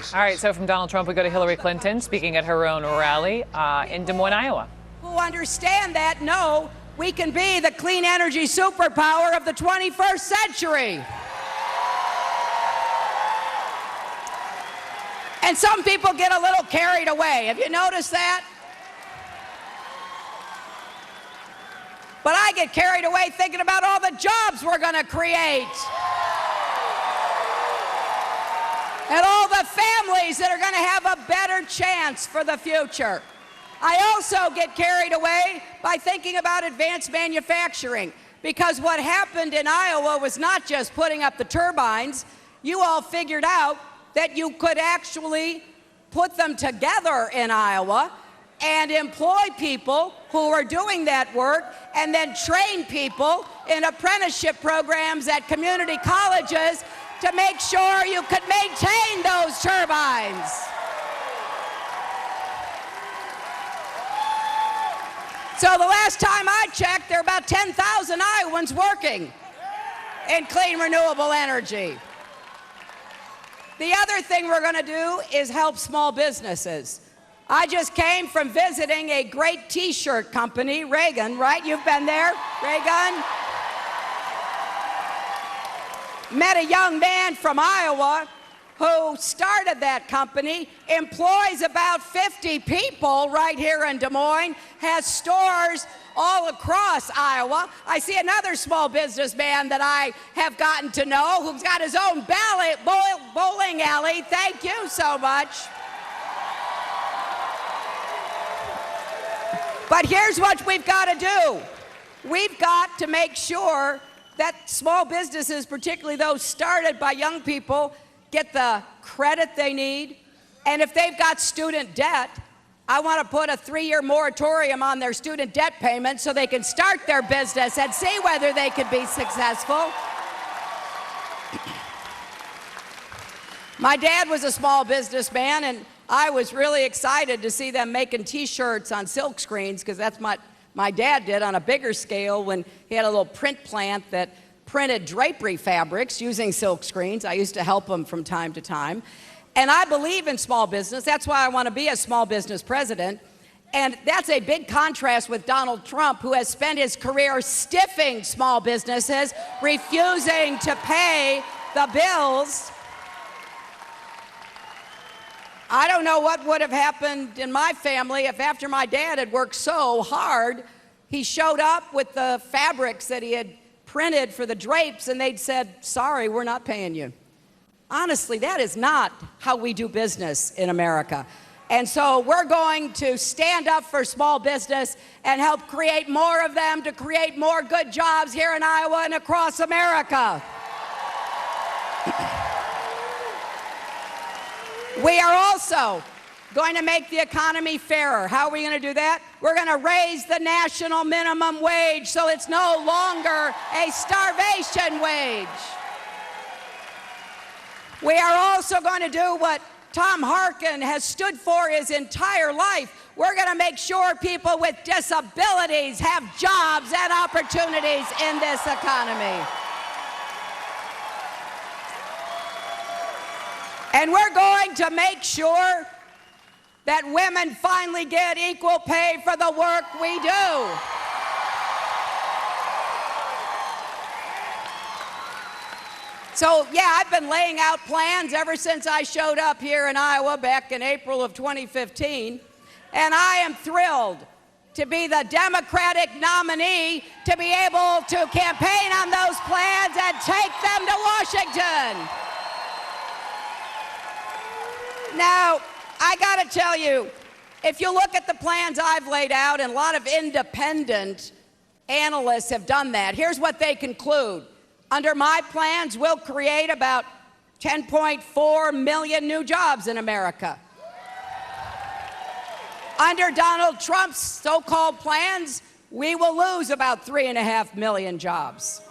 places. All right, so from Donald Trump, we go to Hillary Clinton speaking at her own rally in Des Moines, Iowa. Who understand that know we can be the clean energy superpower of the 21st century. And some people get a little carried away. Have you noticed that? But I get carried away thinking about all the jobs we're going to create. And all the families that are going to have a better chance for the future. I also get carried away by thinking about advanced manufacturing, because what happened in Iowa was not just putting up the turbines. You all figured out that you could actually put them together in Iowa and employ people who are doing that work, and then train people in apprenticeship programs at community colleges to make sure you could maintain those turbines. So the last time I checked, there are about 10,000 Iowans working in clean, renewable energy. The other thing we're going to do is help small businesses. I just came from visiting a great T-shirt company, Reagan, right? You've been there, Reagan? Met a young man from Iowa who started that company, employs about 50 people right here in Des Moines, has stores all across Iowa. I see another small businessman that I have gotten to know who's got his own bowling alley. Thank you so much. But here's what we've got to do. We've got to make sure that small businesses, particularly those started by young people, get the credit they need. And if they've got student debt, I want to put a 3-year moratorium on their student debt payments so they can start their business and see whether they could be successful. My dad was a small businessman, and I was really excited to see them making T-shirts on silk screens, because that's what my dad did on a bigger scale when he had a little print plant that printed drapery fabrics using silk screens. I used to help him from time to time. And I believe in small business. That's why I want to be a small business president. And that's a big contrast with Donald Trump, who has spent his career stiffing small businesses, refusing to pay the bills. I don't know what would have happened in my family if, after my dad had worked so hard, he showed up with the fabrics that he had printed for the drapes and they'd said, sorry, we're not paying you. Honestly, that is not how we do business in America. And so we're going to stand up for small business and help create more of them, to create more good jobs here in Iowa and across America. We are also going to make the economy fairer. How are we going to do that? We're going to raise the national minimum wage so it's no longer a starvation wage. We are also going to do what Tom Harkin has stood for his entire life. We're going to make sure people with disabilities have jobs and opportunities in this economy. And we're going to make sure that women finally get equal pay for the work we do. So, yeah, I've been laying out plans ever since I showed up here in Iowa back in April of 2015, and I am thrilled to be the Democratic nominee to be able to campaign on those plans and take them to Washington. Now, I got to tell you, if you look at the plans I've laid out, and a lot of independent analysts have done that, here's what they conclude. Under my plans, we'll create about 10.4 million new jobs in America. Under Donald Trump's so-called plans, we will lose about 3.5 million jobs.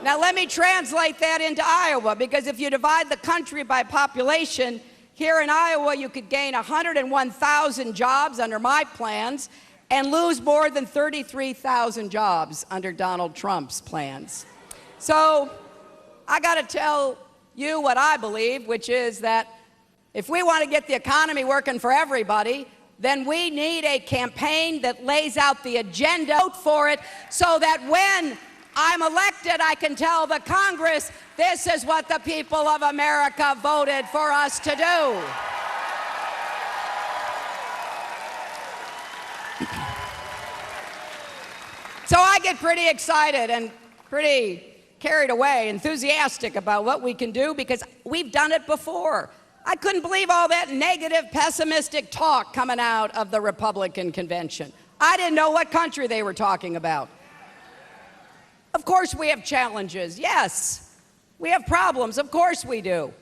Now, let me translate that into Iowa, because if you divide the country by population, here in Iowa, you could gain 101,000 jobs under my plans and lose more than 33,000 jobs under Donald Trump's plans. So I got to tell you what I believe, which is that If we want to get the economy working for everybody, then we need a campaign that lays out the agenda, vote for it, so that when I'm elected, I can tell the Congress, this is what the people of America voted for us to do. So I get pretty excited and pretty carried away, enthusiastic about what we can do because we've done it before. I couldn't believe all that negative, pessimistic talk coming out of the Republican convention. I didn't know what country they were talking about. Of course we have challenges. Yes, we have problems. Of course we do.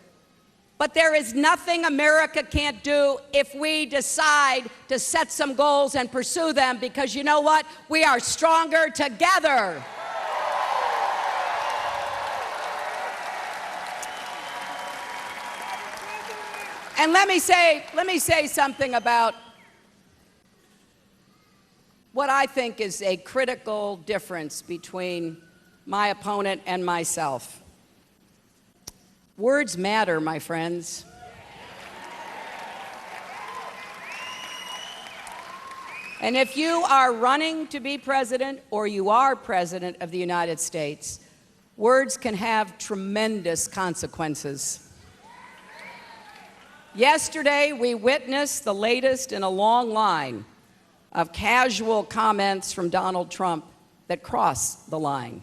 But there is nothing America can't do if we decide to set some goals and pursue them, because you know what? We are stronger together. And let me say something about what I think is a critical difference between my opponent and myself. Words matter, my friends. And if you are running to be president or you are president of the United States, words can have tremendous consequences. Yesterday, we witnessed the latest in a long line of casual comments from Donald Trump that crossed the line.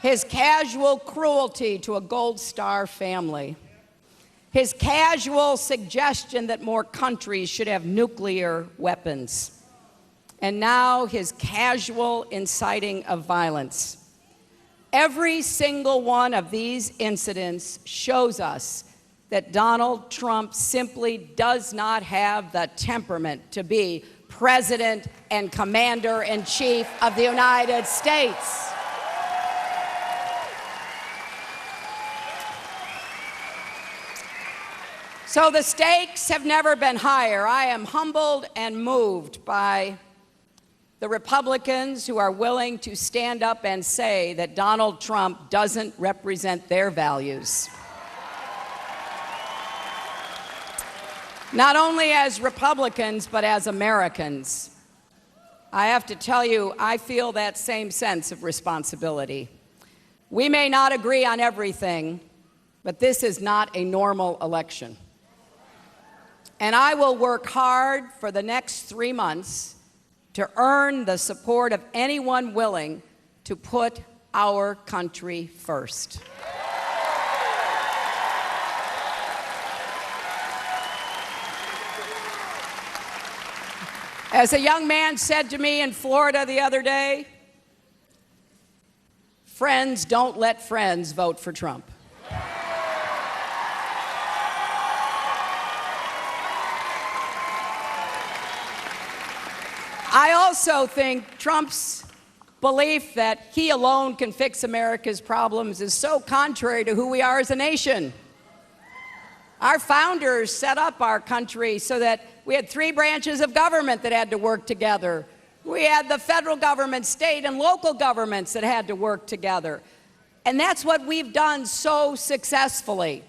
His casual cruelty to a Gold Star family. His casual suggestion that more countries should have nuclear weapons. And now his casual inciting of violence. Every single one of these incidents shows us that Donald Trump simply does not have the temperament to be President and Commander-in-Chief of the United States. So the stakes have never been higher. I am humbled and moved by the Republicans who are willing to stand up and say that Donald Trump doesn't represent their values. Not only as Republicans, but as Americans. I have to tell you, I feel that same sense of responsibility. We may not agree on everything, but this is not a normal election. And I will work hard for the next 3 months to earn the support of anyone willing to put our country first. As a young man said to me in Florida the other day, friends don't let friends vote for Trump. I also think Trump's belief that he alone can fix America's problems is so contrary to who we are as a nation. Our founders set up our country so that we had 3 branches of government that had to work together. We had the federal government, state and local governments that had to work together. And that's what we've done so successfully.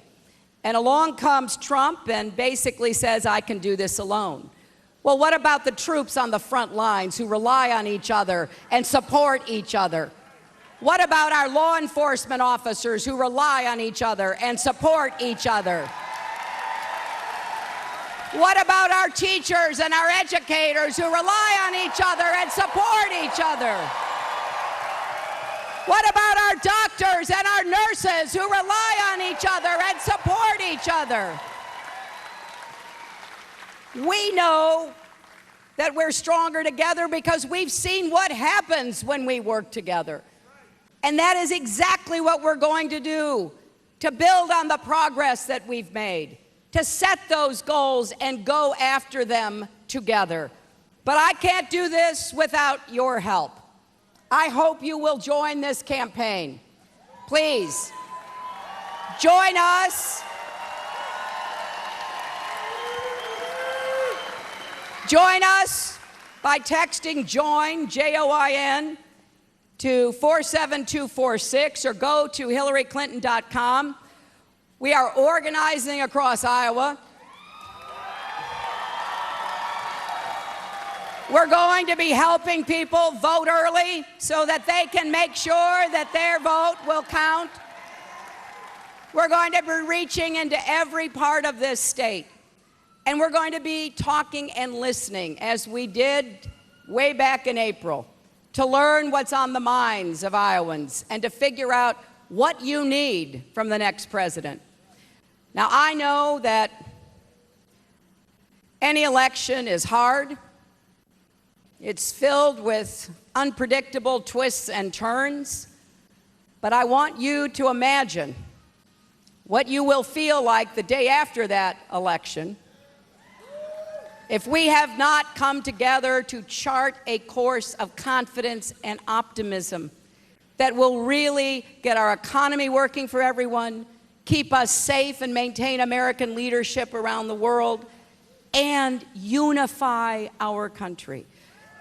And along comes Trump and basically says, I can do this alone. Well, what about the troops on the front lines who rely on each other and support each other? What about our law enforcement officers who rely on each other and support each other? What about our teachers and our educators who rely on each other and support each other? What about our doctors and our nurses who rely on each other and support each other? We know that we're stronger together because we've seen what happens when we work together. And that is exactly what we're going to do, to build on the progress that we've made, to set those goals and go after them together. But I can't do this without your help. I hope you will join this campaign. Please, join us. Join us by texting JOIN, J-O-I-N, to 47246 or go to HillaryClinton.com. We are organizing across Iowa. We're going to be helping people vote early so that they can make sure that their vote will count. We're going to be reaching into every part of this state. And we're going to be talking and listening, as we did way back in April, to learn what's on the minds of Iowans and to figure out what you need from the next president. Now, I know that any election is hard. It's filled with unpredictable twists and turns, but I want you to imagine what you will feel like the day after that election if we have not come together to chart a course of confidence and optimism that will really get our economy working for everyone, keep us safe and maintain American leadership around the world, and unify our country.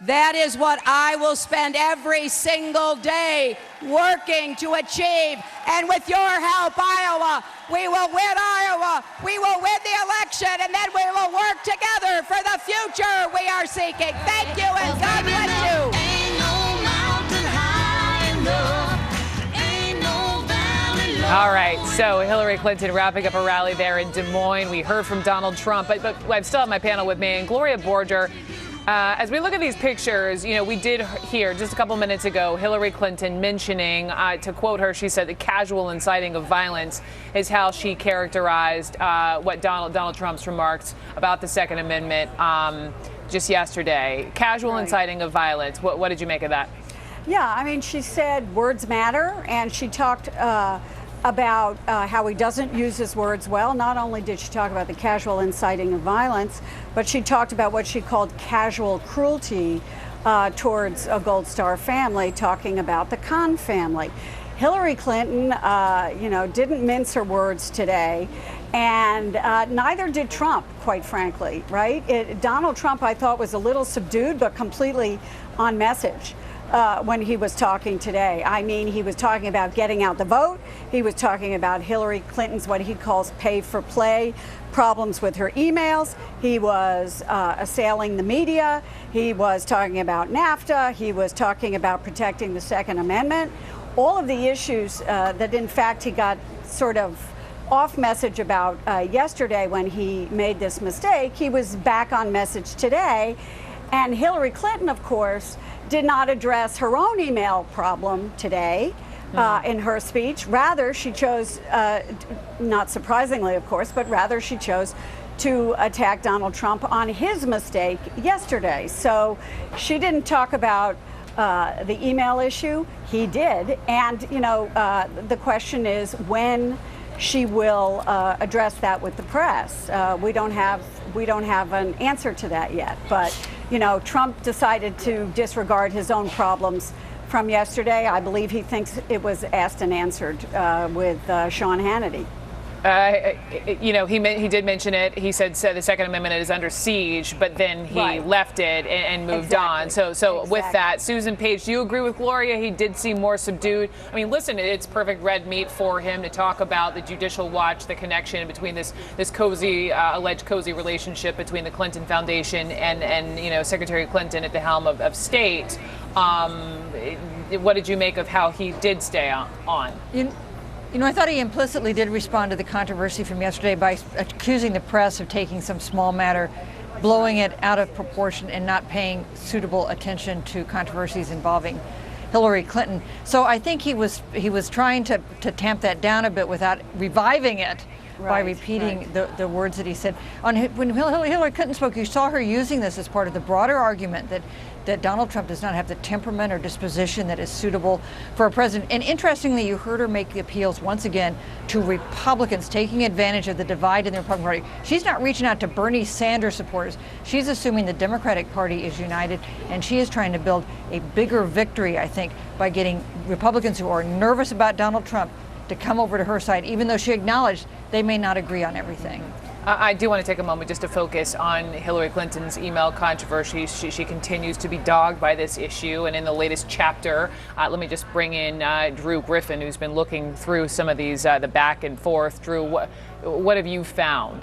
That is what I will spend every single day working to achieve. And with your help, Iowa, we will win Iowa. We will win the election, and then we will work together for the future we are seeking. Thank you, and God bless you. All right, so Hillary Clinton wrapping up a rally there in Des Moines. We heard from Donald Trump, but I still have my panel with me, and Gloria Borger. As we look at these pictures, you know, we did hear just a couple minutes ago Hillary Clinton mentioning, to quote her, she said the casual inciting of violence is how she characterized what Donald Trump's remarks about the Second Amendment just yesterday. Casual inciting of violence. What did you make of that? Yeah, I mean, she said words matter, and she talked about how he doesn't use his words well. Not only did she talk about the casual inciting of violence, but she talked about what she called casual cruelty towards a Gold Star family, talking about the Khan family. Hillary Clinton, didn't mince her words today, and neither did Trump, quite frankly, right? Donald Trump, I thought, was a little subdued, but completely on message. When he was talking today. I mean, he was talking about getting out the vote. He was talking about Hillary Clinton's what he calls pay for play problems with her emails. He was assailing the media. He was talking about NAFTA. He was talking about protecting the Second Amendment. All of the issues that, in fact, he got sort of off message about yesterday when he made this mistake, he was back on message today. And Hillary Clinton, of course, did not address her own email problem today in her speech. Rather, she chose, not surprisingly, of course, but rather she chose to attack Donald Trump on his mistake yesterday. So she didn't talk about the email issue. He did. And, the question is when she will address that with the press. We don't have an answer to that yet. But Trump decided to disregard his own problems from yesterday. I believe he thinks it was asked and answered with Sean Hannity. He did mention it. He said the Second Amendment is under siege, but then he left it and moved on. So with that, Susan Page, do you agree with Gloria? He did seem more subdued. I mean, listen, it's perfect red meat for him to talk about the Judicial Watch, the connection between this cozy, alleged cozy relationship between the Clinton Foundation and Secretary Clinton at the helm of state. What did you make of how he did stay on? I thought he implicitly did respond to the controversy from yesterday by accusing the press of taking some small matter, blowing it out of proportion, and not paying suitable attention to controversies involving Hillary Clinton. So I think he was trying to tamp that down a bit without reviving it by repeating the words that he said. When Hillary Clinton spoke, you saw her using this as part of the broader argument that Donald Trump does not have the temperament or disposition that is suitable for a president. And interestingly, you heard her make the appeals once again to Republicans, taking advantage of the divide in the Republican Party. She's not reaching out to Bernie Sanders supporters. She's assuming the Democratic Party is united, and she is trying to build a bigger victory, I think, by getting Republicans who are nervous about Donald Trump to come over to her side, even though she acknowledged they may not agree on everything. I do want to take a moment just to focus on Hillary Clinton's email controversy. She continues to be dogged by this issue. And in the latest chapter, let me just bring in Drew Griffin, who's been looking through some of these, the back and forth. Drew, what have you found?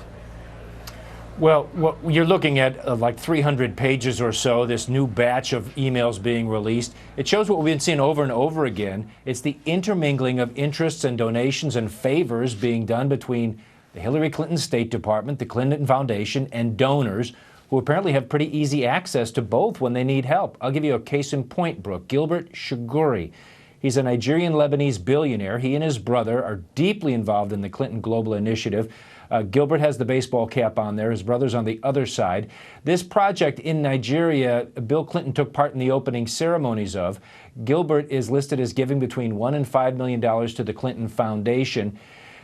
Well, you're looking at like 300 pages or so, this new batch of emails being released. It shows what we've been seeing over and over again. It's the intermingling of interests and donations and favors being done between the Hillary Clinton State Department, the Clinton Foundation, and donors who apparently have pretty easy access to both when they need help. I'll give you a case in point, Brooke. Gilbert Chagoury. He's a Nigerian Lebanese billionaire. He and his brother are deeply involved in the Clinton Global Initiative. Gilbert has the baseball cap on there. His brother's on the other side. This project in Nigeria, Bill Clinton took part in the opening ceremonies of. Gilbert is listed as giving between $1 and $5 million to the Clinton Foundation.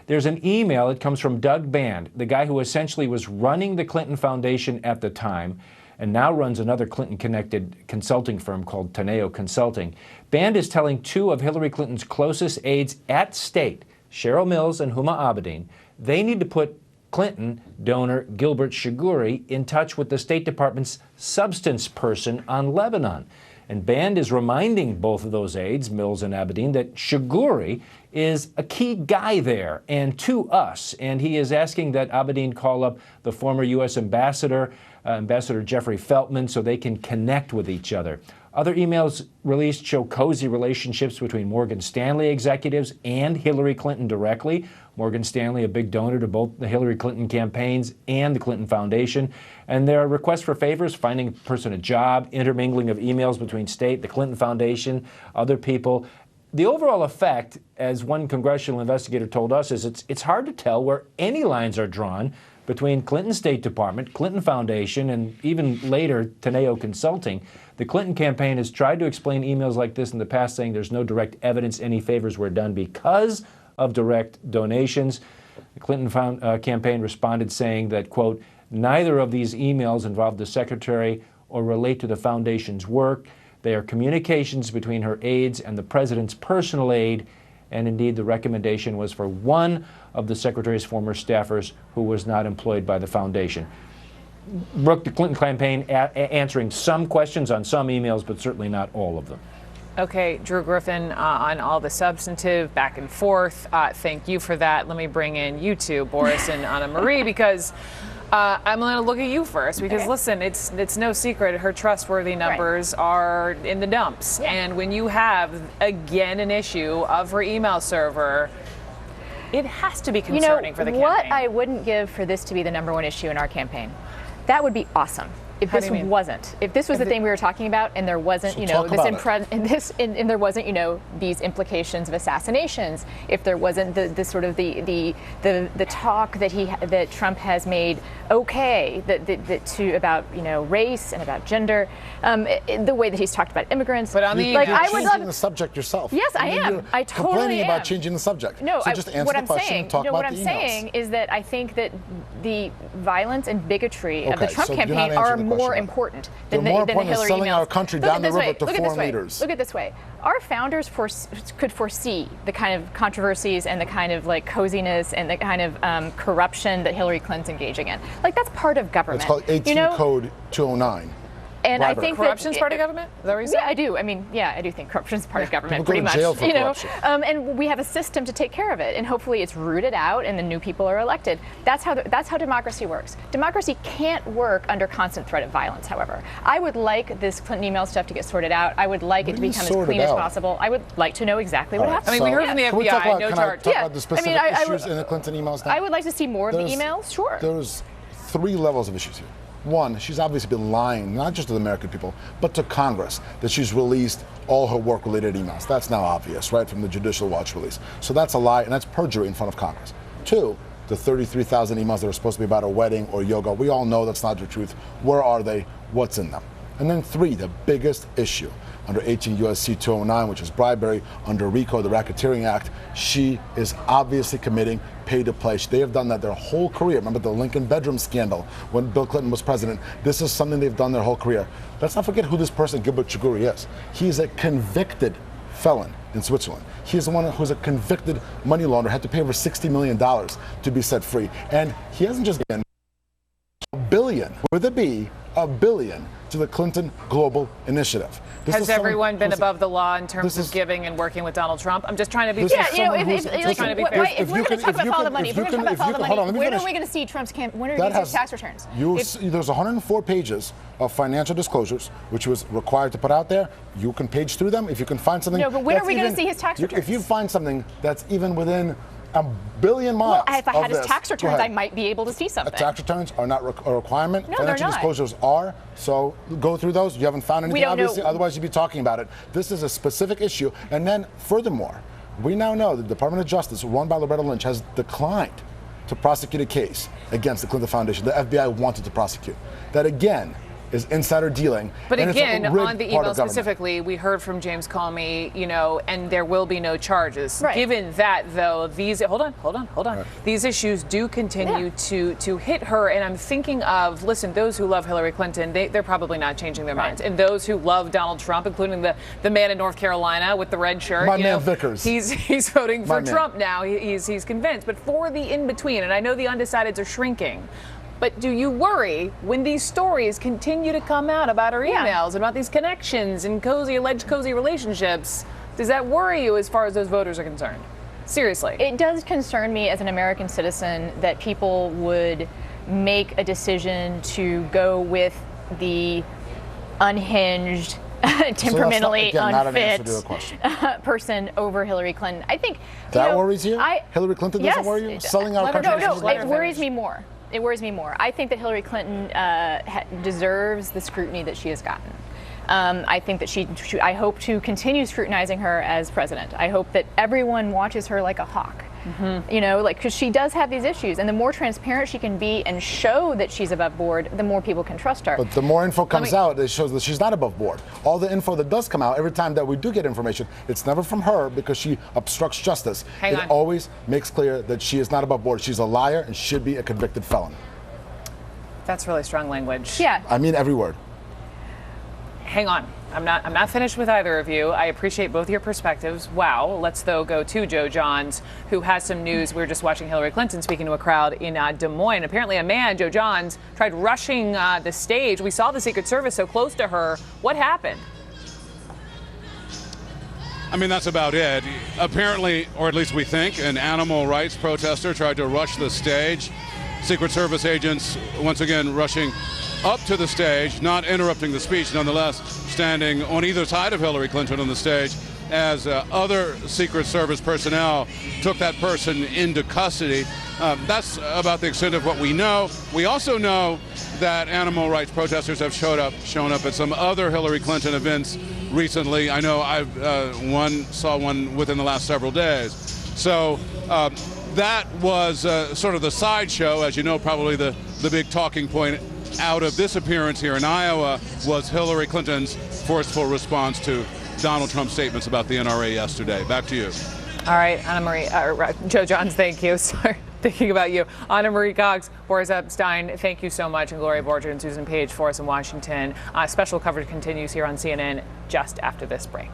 There's an email. It comes from Doug Band, the guy who essentially was running the Clinton Foundation at the time and now runs another Clinton-connected consulting firm called Teneo Consulting. Band is telling two of Hillary Clinton's closest aides at state, Cheryl Mills and Huma Abedin, they need to put Clinton donor Gilbert Chagoury in touch with the State Department's substance person on Lebanon. And Band is reminding both of those aides, Mills and Abedin, that Chagoury is a key guy there and to us. And he is asking that Abedin call up the former U.S. ambassador, Ambassador Jeffrey Feltman, so they can connect with each other. Other emails released show cozy relationships between Morgan Stanley executives and Hillary Clinton directly. Morgan Stanley, a big donor to both the Hillary Clinton campaigns and the Clinton Foundation. And there are requests for favors, finding a person a job, intermingling of emails between state, the Clinton Foundation, other people. The overall effect, as one congressional investigator told us, is it's hard to tell where any lines are drawn between Clinton State Department, Clinton Foundation, and even later Teneo Consulting. The Clinton campaign has tried to explain emails like this in the past, saying there's no direct evidence any favors were done because of direct donations. The Clinton campaign responded saying that, quote, neither of these emails involve the secretary or relate to the foundation's work. They are communications between her aides and the president's personal aide. And indeed, the recommendation was for one of the secretary's former staffers who was not employed by the foundation. Brooke, the Clinton campaign answering some questions on some emails, but certainly not all of them. Okay, Drew Griffin, on all the substantive back and forth. Thank you for that. Let me bring in you two, Boris and Anna Marie, because I'm going to look at you first. Because listen, it's no secret her trustworthy numbers are in the dumps. Yeah. And when you have again an issue of her email server, it has to be concerning for the campaign. What I wouldn't give for this to be the #1 issue in our campaign, that would be awesome. If this wasn't, if this was the thing we were talking about, and there wasn't, and there wasn't, these implications of assassinations, if there wasn't the sort of the talk that Trump has made about race and about gender, the way that he's talked about immigrants. But on you're changing the subject yourself. Yes, I am. I totally complaining am. about changing the subject. No, so just answer the question and talk about what the I'm emails. saying is that I think that the violence and bigotry of the Trump campaign are more important than the Hillary emails. Selling our country down the river to foreign leaders. Look at it this way. Our founders could foresee the kind of controversies and the kind of coziness and the kind of corruption that Hillary Clinton's engaging in. That's part of government. It's called 18 Code 209. And Bribery. I think corruption's part of government? Is that what you said? Yeah, I do. I do think corruption's part of government, People pretty go to much. jail for corruption. And we have a system to take care of it, and hopefully it's rooted out, and the new people are elected. That's how democracy works. Democracy can't work under constant threat of violence. However, I would like this Clinton email stuff to get sorted out. I would like it to become as clean as possible. I would like to know exactly what happened. We heard from the FBI. Can we talk about, no can charge. I talk about the specific issues in the Clinton emails now? I would like to see more of the emails. Sure. There's 3 levels of issues here. One, she's obviously been lying, not just to the American people, but to Congress, that she's released all her work-related emails. That's now obvious, right, from the Judicial Watch release. So that's a lie, and that's perjury in front of Congress. 2, the 33,000 emails that are supposed to be about a wedding or yoga. We all know that's not the truth. Where are they? What's in them? And then 3, the biggest issue. Under 18 U.S.C. 209, which is bribery, under RICO, the Racketeering Act, she is obviously committing pay to play. They have done that their whole career. Remember the Lincoln bedroom scandal when Bill Clinton was president? This is something they've done their whole career. Let's not forget who this person, Gilbert Chagoury, is. He's a convicted felon. in Switzerland. He is the one who's a convicted money launderer, had to pay over $60 million to be set free. And he hasn't just been a billion, with a B, a billion, to the Clinton Global Initiative. Has everyone been above the law in terms of giving and working with Donald Trump? I'm just trying to be fair. If we're going to talk about follow the money, when are we going to see Trump's when are we going to see tax returns? There's 104 pages of financial disclosures, which he was required to put out there. You can page through them. If you can find something. No, but when are we going to see his tax returns? If you find something that's even within a billion miles. Well, if I had his tax returns, I might be able to see something. Tax returns are not a requirement. No, Financial disclosures are. So go through those. You haven't found anything, obviously. Otherwise, you'd be talking about it. This is a specific issue. And then, furthermore, we now know the Department of Justice, run by Loretta Lynch, has declined to prosecute a case against the Clinton Foundation. The FBI wanted to prosecute. That, again, is insider dealing. But again, on the email specifically, we heard from James Comey, and there will be no charges. Right. Given that, though, these hold on. Right. These issues do continue to hit her, and I'm thinking of, listen, those who love Hillary Clinton, they're probably not changing their minds, and those who love Donald Trump, including the man in North Carolina with the red shirt, my man Vickers, he's voting for Trump now. He's convinced. But for the in between, and I know the undecideds are shrinking. But do you worry when these stories continue to come out about her emails and about these connections and alleged cozy relationships? Does that worry you as far as those voters are concerned? Seriously. It does concern me as an American citizen that people would make a decision to go with the unhinged, temperamentally unfit person over Hillary Clinton. I think that worries you. Hillary Clinton doesn't worry you. Selling our country. No, it worries me more. It worries me more. I think that Hillary Clinton deserves the scrutiny that she has gotten. I think that I hope to continue scrutinizing her as president. I hope that everyone watches her like a hawk. Mm-hmm. Because she does have these issues, and the more transparent she can be and show that she's above board, the more people can trust her. But the more info comes out, it shows that she's not above board. All the info that does come out, every time that we do get information, it's never from her because she obstructs justice. It always makes clear that she is not above board. She's a liar and should be a convicted felon. That's really strong language. Yeah. I mean every word. Hang on. I'm not finished with either of you. I appreciate both your perspectives. Wow. Let's, though, go to Joe Johns, who has some news. We were just watching Hillary Clinton speaking to a crowd in Des Moines. Apparently a man, Joe Johns, tried rushing the stage. We saw the Secret Service so close to her. What happened? I mean, that's about it. Apparently, or at least we think, an animal rights protester tried to rush the stage. Secret Service agents, once again, rushing up to the stage, not interrupting the speech, nonetheless standing on either side of Hillary Clinton on the stage as other Secret Service personnel took that person into custody. That's about the extent of what we know. We also know that animal rights protesters have shown up at some other Hillary Clinton events recently. I know I saw one within the last several days. So that was sort of the sideshow. As you know, probably the big talking point out of this appearance here in Iowa was Hillary Clinton's forceful response to Donald Trump's statements about the NRA yesterday. Back to you. All right, Joe Johns, thank you. Sorry, thinking about you. Anna Marie Cox, Boris Epstein, thank you so much. And Gloria Borger and Susan Page for us in Washington. Special coverage continues here on CNN just after this break.